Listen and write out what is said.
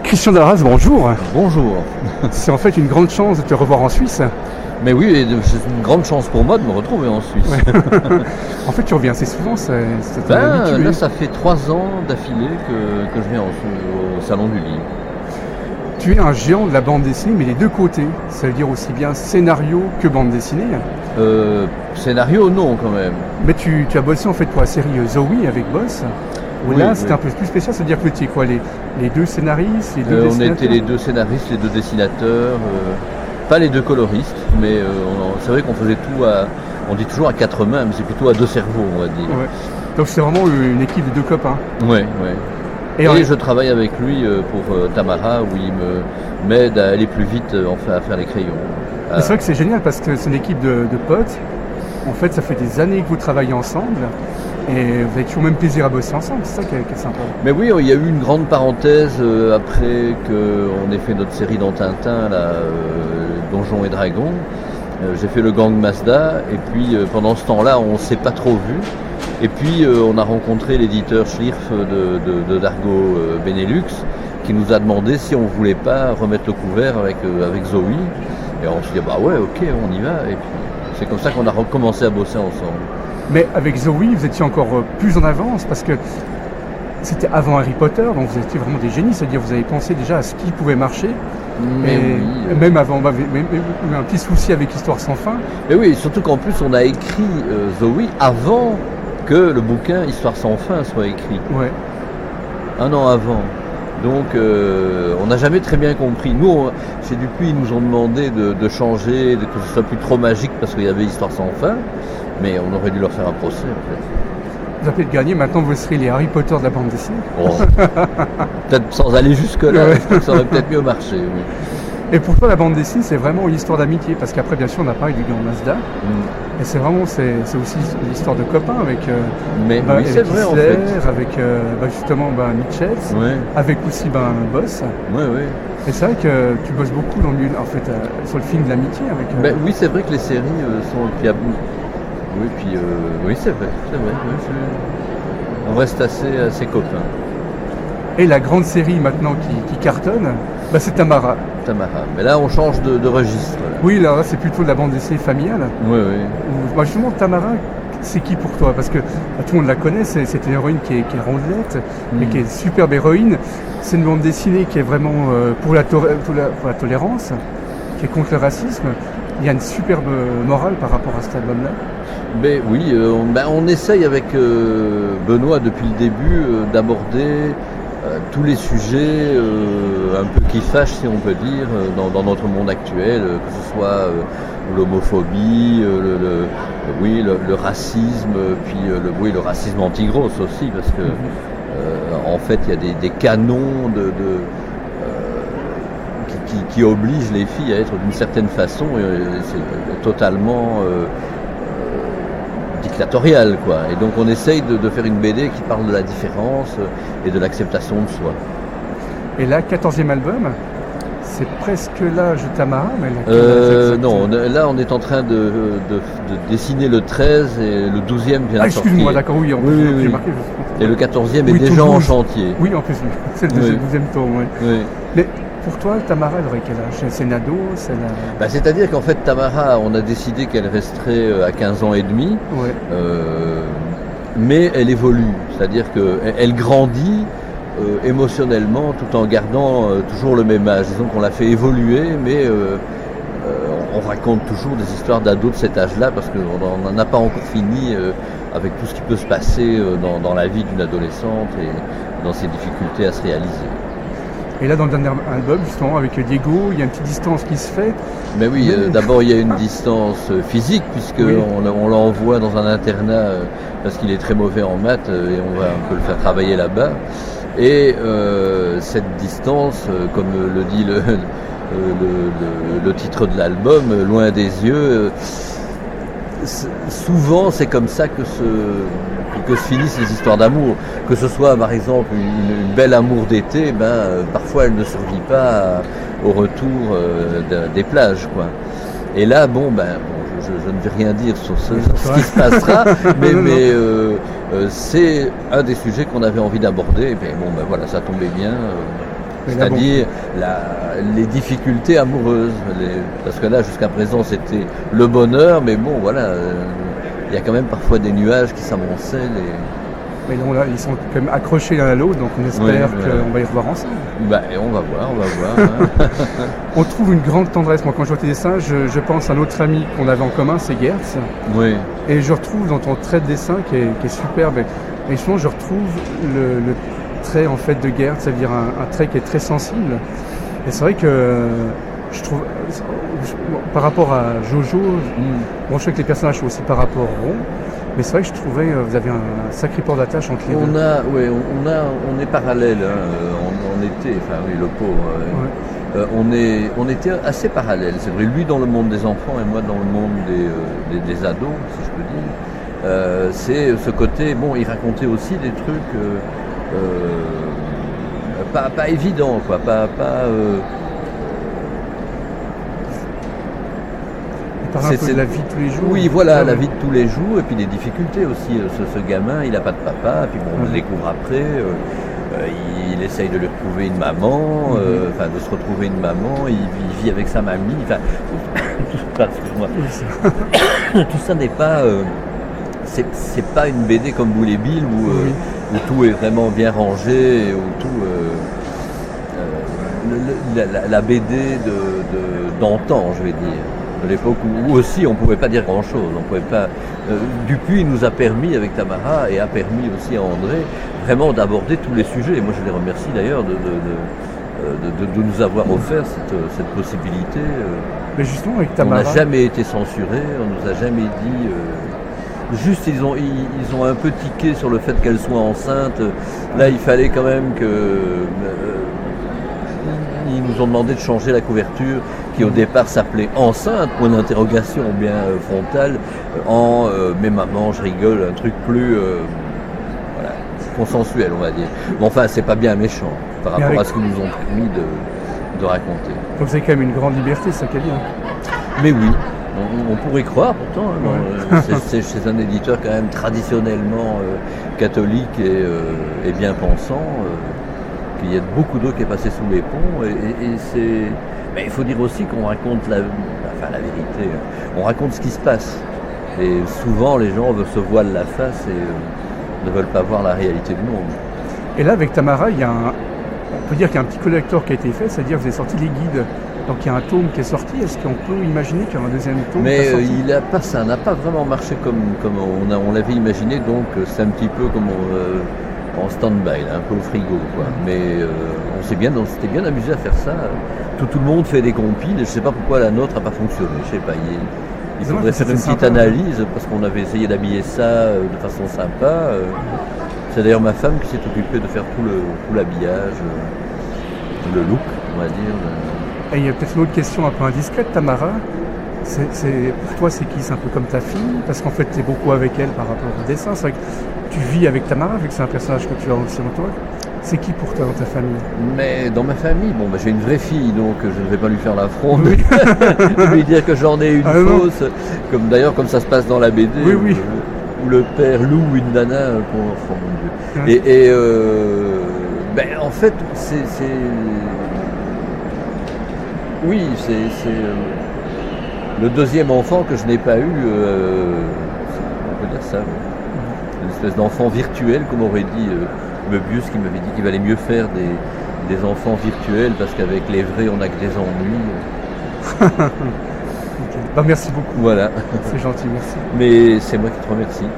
Christian Darras, bonjour. Bonjour. C'est en fait une grande chance de te revoir en Suisse. Mais oui, c'est une grande chance pour moi de me retrouver en Suisse. Ouais. En fait, tu reviens assez souvent, c'est là, ça fait 3 ans d'affilée que je viens au Salon du Livre. Tu es un géant de la bande dessinée, mais les deux côtés. Ça veut dire aussi bien scénario que bande dessinée. Scénario, non, quand même. Mais tu as bossé en fait pour la série Zoe avec Boss. Oui, là, c'était un peu plus spécial, c'est-à-dire que vous étiez quoi, les deux scénaristes, les deux dessinateurs? On était les deux scénaristes, les deux dessinateurs, pas les deux coloristes, mais c'est vrai qu'on faisait tout on dit toujours à 4 mains, mais c'est plutôt à 2 cerveaux, on va dire. Ouais. Donc c'est vraiment une équipe de 2 copains. Oui, oui. Et je travaille avec lui pour Tamara, où il m'aide à aller plus vite à faire les crayons. C'est vrai que c'est génial parce que c'est une équipe de potes. En fait, ça fait des années que vous travaillez ensemble. Et vous avez toujours le même plaisir à bosser ensemble, c'est ça qui est sympa. Mais oui, il y a eu une grande parenthèse après qu'on ait fait notre série dans Tintin, Donjons et Dragons. J'ai fait le gang Mazda, et puis pendant ce temps-là, on ne s'est pas trop vu. Et puis on a rencontré l'éditeur Schlierf de Dargo Benelux, qui nous a demandé si on ne voulait pas remettre le couvert avec Zoe. Et on s'est dit, bah ouais, ok, on y va. Et puis c'est comme ça qu'on a recommencé à bosser ensemble. Mais avec Zoe, vous étiez encore plus en avance parce que c'était avant Harry Potter, donc vous étiez vraiment des génies, c'est-à-dire vous avez pensé déjà à ce qui pouvait marcher. Mais oui. Même avant, on avait eu un petit souci avec Histoire sans fin. Mais oui, surtout qu'en plus on a écrit Zoe avant que le bouquin Histoire sans fin soit écrit. Ouais. 1 an avant. Donc on n'a jamais très bien compris. Nous, chez Dupuis, ils nous ont demandé de changer, que ce soit plus trop magique parce qu'il y avait Histoire sans fin. Mais on aurait dû leur faire un procès, en fait. Vous avez gagné, maintenant vous serez les Harry Potter de la bande dessinée. Oh. Peut-être sans aller jusque-là, ouais. Ça aurait peut-être mieux marché. Oui. Et pour toi, la bande dessinée, c'est vraiment une histoire d'amitié, parce qu'après, bien sûr, on a parlé du gang Mazda. Et c'est aussi l'histoire de copains avec, oui, avec c'est vrai, Isler, en fait. avec justement Mitchell, avec aussi Boss. Oui, oui. Et c'est vrai que tu bosses beaucoup sur le film de l'amitié. Oui, c'est vrai que les séries sont... Oui, c'est vrai. On reste assez copains. Et la grande série maintenant qui cartonne, c'est Tamara. Mais là, on change de registre. Là. Oui, là, c'est plutôt de la bande dessinée familiale. Oui. Moi, justement, Tamara, c'est qui pour toi? Parce que tout le monde la connaît, c'est une héroïne qui est rondelette, mais qui est une superbe héroïne. C'est une bande dessinée qui est vraiment pour la tolérance, qui est contre le racisme. Il y a une superbe morale par rapport à cet album-là. Ben oui, on essaye avec Benoît depuis le début d'aborder tous les sujets un peu qui fâchent, si on peut dire, dans notre monde actuel, que ce soit l'homophobie, le racisme, puis le racisme anti-grosse aussi, parce que en fait il y a des canons qui obligent les filles à être d'une certaine façon, c'est totalement dictatorial, quoi. Et donc on essaye de faire une BD qui parle de la différence et de l'acceptation de soi. Et là, 14e album, c'est presque l'âge de Tamara, mais non, là on est en train de dessiner le 13 et le 12e vient de sortir. Excuse-moi, d'accord, oui. J'ai marqué, et le 14e est déjà en chantier. Oui, en plus, c'est le 12e tome, oui. Mais pour toi, Tamara, elle aurait quel âge? C'est une ado? C'est-à-dire qu'en fait, Tamara, on a décidé qu'elle resterait à 15 ans et demi, mais elle évolue. C'est-à-dire qu'elle grandit émotionnellement tout en gardant toujours le même âge. Disons qu'on l'a fait évoluer, mais on raconte toujours des histoires d'ados de cet âge-là parce qu'on n'en a pas encore fini avec tout ce qui peut se passer dans la vie d'une adolescente et dans ses difficultés à se réaliser. Et là, dans le dernier album, justement, avec Diego, il y a une petite distance qui se fait. Mais oui, d'abord, il y a une distance physique, puisqu'on l'envoie dans un internat parce qu'il est très mauvais en maths et on va un peu le faire travailler là-bas. Et cette distance, comme le dit le titre de l'album, Loin des yeux, souvent c'est comme ça que se finissent les histoires d'amour. Que ce soit par exemple une belle amour d'été, parfois elle ne survit pas au retour des plages, quoi. Et là, je ne vais rien dire sur ce qui se passera, mais c'est un des sujets qu'on avait envie d'aborder. Et voilà, ça tombait bien. C'est-à-dire les difficultés amoureuses. Parce que là, jusqu'à présent, c'était le bonheur, mais bon, voilà, il y a quand même parfois des nuages qui s'amoncellent. Mais non, là, ils sont quand même accrochés l'un à l'autre, donc on espère qu'on va y revoir ensemble. On va voir. Hein. On trouve une grande tendresse. Moi, quand je vois tes dessins, je pense à un autre ami qu'on avait en commun, c'est Gertz. Oui. Et je retrouve dans ton trait de dessin qui est superbe. Et justement, je retrouve le trait en fait de Gertz, c'est-à-dire un trait qui est très sensible. Et c'est vrai que je trouve, par rapport à Jojo, bon, je sais que les personnages sont aussi par rapport au rond. Mais c'est vrai que je trouvais vous avez un sacré port d'attache entre les deux. On est parallèles. On était, enfin oui, le pauvre. On était assez parallèles. C'est vrai, lui dans le monde des enfants et moi dans le monde des ados, si je peux dire. C'est ce côté. Bon, il racontait aussi des trucs pas évidents, quoi. Un peu de la vie de tous les jours. Oui, voilà, la vie de tous les jours, et puis des difficultés aussi. Ce gamin, il n'a pas de papa, puis bon, on le découvre après. Il essaye de lui retrouver une maman, de se retrouver une maman, il vit avec sa mamie. Enfin, tout ça n'est pas. C'est pas une BD comme Boule et Bill où tout est vraiment bien rangé, où tout. La BD d'antan, je vais dire. De l'époque où aussi on ne pouvait pas dire grand chose. On pouvait pas. Dupuis nous a permis avec Tamara et a permis aussi à André vraiment d'aborder tous les sujets. Et moi je les remercie d'ailleurs de nous avoir offert cette possibilité. Mais justement avec Tamara. On n'a jamais été censuré, on nous a jamais dit. Juste ils ont un peu tiqué sur le fait qu'elle soit enceinte. Là il fallait quand même que. Ils nous ont demandé de changer la couverture qui au départ s'appelait Enceinte, point d'interrogation bien frontale, mais maman, je rigole, un truc plus consensuel, on va dire. Mais enfin, c'est pas bien méchant par rapport à ce qu'ils nous ont permis de raconter. Donc c'est quand même une grande liberté, ça qui est bien. Mais oui, on pourrait croire pourtant. C'est chez un éditeur quand même traditionnellement catholique et bien pensant. Il y a beaucoup d'eau qui est passée sous les ponts et c'est. Mais il faut dire aussi qu'on raconte la vérité. On raconte ce qui se passe. Et souvent les gens se voilent la face et ne veulent pas voir la réalité du monde. Et là avec Tamara, on peut dire qu'il y a un petit collector qui a été fait, c'est-à-dire que vous avez sorti les guides. Donc il y a un tome qui est sorti. Est-ce qu'on peut imaginer qu'il y aura un deuxième tome? Mais ça n'a pas vraiment marché comme on l'avait imaginé. Donc c'est un petit peu comme en stand-by, un peu au frigo, quoi. Mais on s'était bien amusé à faire ça. Tout le monde fait des compiles, et je ne sais pas pourquoi la nôtre n'a pas fonctionné. Je sais pas, il faudrait faire une petite analyse, parce qu'on avait essayé d'habiller ça de façon sympa. C'est d'ailleurs ma femme qui s'est occupée de faire tout l'habillage, le look, on va dire. Et il y a peut-être une autre question un peu indiscrète, Tamara. Pour toi, c'est qui? C'est un peu comme ta fille? Parce qu'en fait, tu es beaucoup avec elle par rapport au dessin. C'est vrai que tu vis avec Tamara, vu que c'est un personnage que tu as aussi en toi. C'est qui pour toi dans ta famille? Mais dans ma famille, j'ai une vraie fille, donc je ne vais pas lui faire l'affront de lui dire que j'en ai une fausse. Comme ça se passe dans la BD, où le père loue une nana pour l'enfant, mon Dieu. En fait, c'est le deuxième enfant que je n'ai pas eu, on peut dire ça, une espèce d'enfant virtuel, comme aurait dit Möbius, qui m'avait dit qu'il valait mieux faire des enfants virtuels, parce qu'avec les vrais, on n'a que des ennuis. Okay. Merci beaucoup. Voilà. C'est gentil, merci. Mais c'est moi qui te remercie.